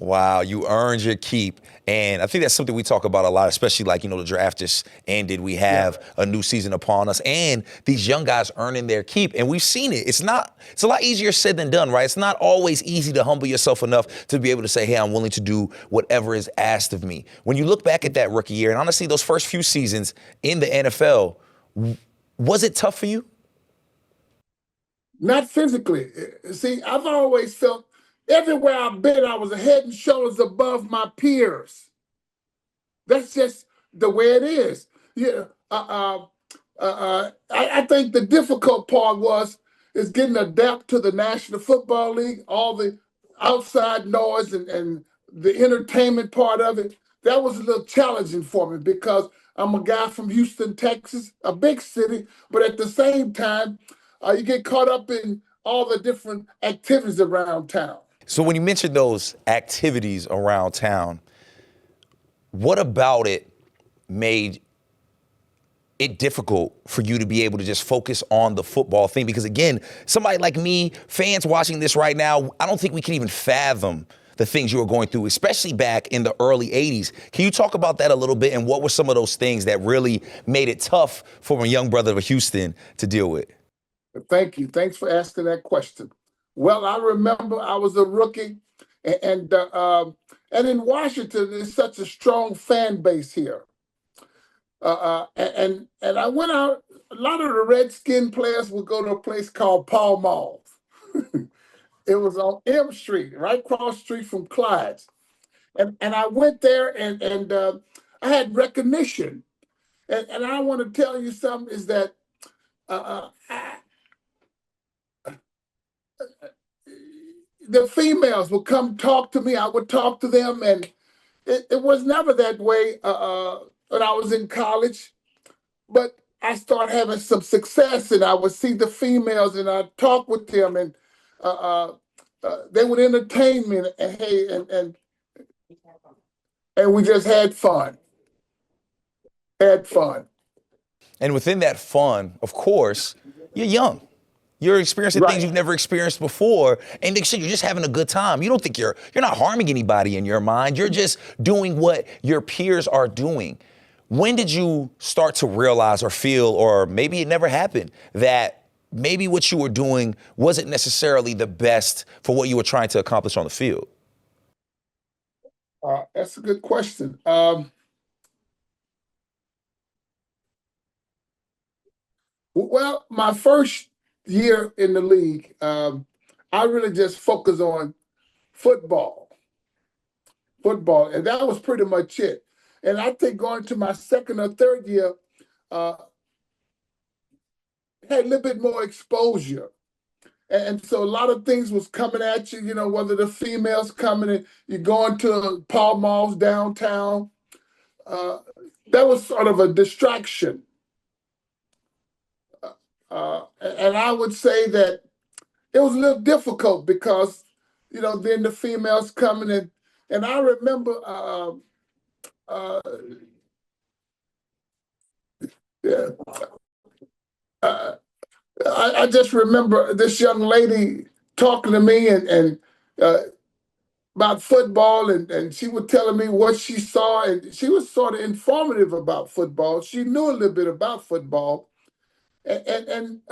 Wow, you earned your keep. And I think that's something we talk about a lot, especially like, the draft just ended. We Yeah. have a new season upon us and these young guys earning their keep. And we've seen it. It's a lot easier said than done, right? It's not always easy to humble yourself enough to be able to say, hey, I'm willing to do whatever is asked of me. When you look back at that rookie year, and honestly, those first few seasons in the NFL, was it tough for you? Not physically. See, I've always felt everywhere I've been, I was head and shoulders above my peers. That's just the way it is. Yeah. I think the difficult part is getting adapt to the National Football League, all the outside noise and the entertainment part of it. That was a little challenging for me because I'm a guy from Houston, Texas, a big city, but at the same time, you get caught up in all the different activities around town. So when you mentioned those activities around town, what about it made it difficult for you to be able to just focus on the football thing? Because again, somebody like me, fans watching this right now, I don't think we can even fathom the things you were going through, especially back in the early 80s. Can you talk about that a little bit, and what were some of those things that really made it tough for a young brother of Houston to deal with? Thank you. Thanks for asking that question. Well, I remember I was a rookie, and in Washington, there's such a strong fan base here. And I went out. A lot of the Redskin players would go to a place called Pall Mall. It was on M Street, right across the street from Clyde's. And I went there and I had recognition. And I want to tell you something is that the females would come talk to me. I would talk to them, and it was never that way when I was in college. But I started having some success, and I would see the females, and I'd talk with them, and they would entertain me, and hey, and we just had fun. Had fun. And within that fun, of course, you're young. You're experiencing Right. things you've never experienced before, and you're just having a good time. You don't think you're not harming anybody in your mind. You're just doing what your peers are doing. When did you start to realize or feel, or maybe it never happened, that maybe what you were doing wasn't necessarily the best for what you were trying to accomplish on the field? That's a good question. Well, my first year in the league, I really just focused on football, and that was pretty much it. And I think going to my second or third year, uh, had a little bit more exposure. And so a lot of things was coming at you, whether the females coming and you're going to Pall Malls downtown. That was sort of a distraction. And I would say that it was a little difficult because, then the females coming in. And I remember, yeah, I just remember this young lady talking to me and uh, about football, and she was telling me what she saw, and she was sort of informative about football. She knew a little bit about football, and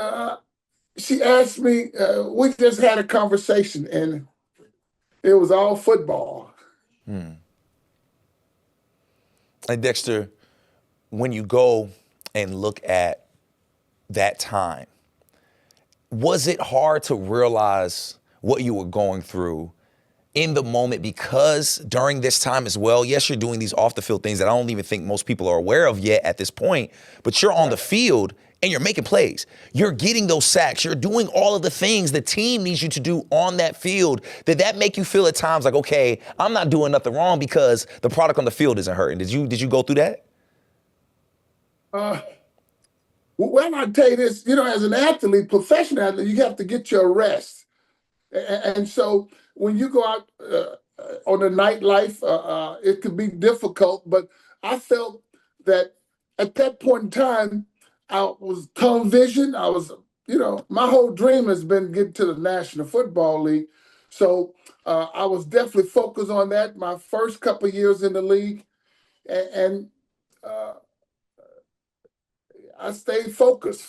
she asked me. We just had a conversation, and it was all football. And Dexter, when you go and look at that time, was it hard to realize what you were going through in the moment? Because during this time as well, yes, you're doing these off the field things that I don't even think most people are aware of yet at this point, but you're on the field and you're making plays. You're getting those sacks. You're doing all of the things the team needs you to do on that field. Did that make you feel at times like, okay, I'm not doing nothing wrong because the product on the field isn't hurting? Did you go through that? Well, I tell you this, as an athlete, professional athlete, you have to get your rest. And so when you go out on the nightlife, it could be difficult. But I felt that at that point in time, I was tunnel vision. I was, my whole dream has been getting to the National Football League. So I was definitely focused on that my first couple of years in the league, and I stayed focused.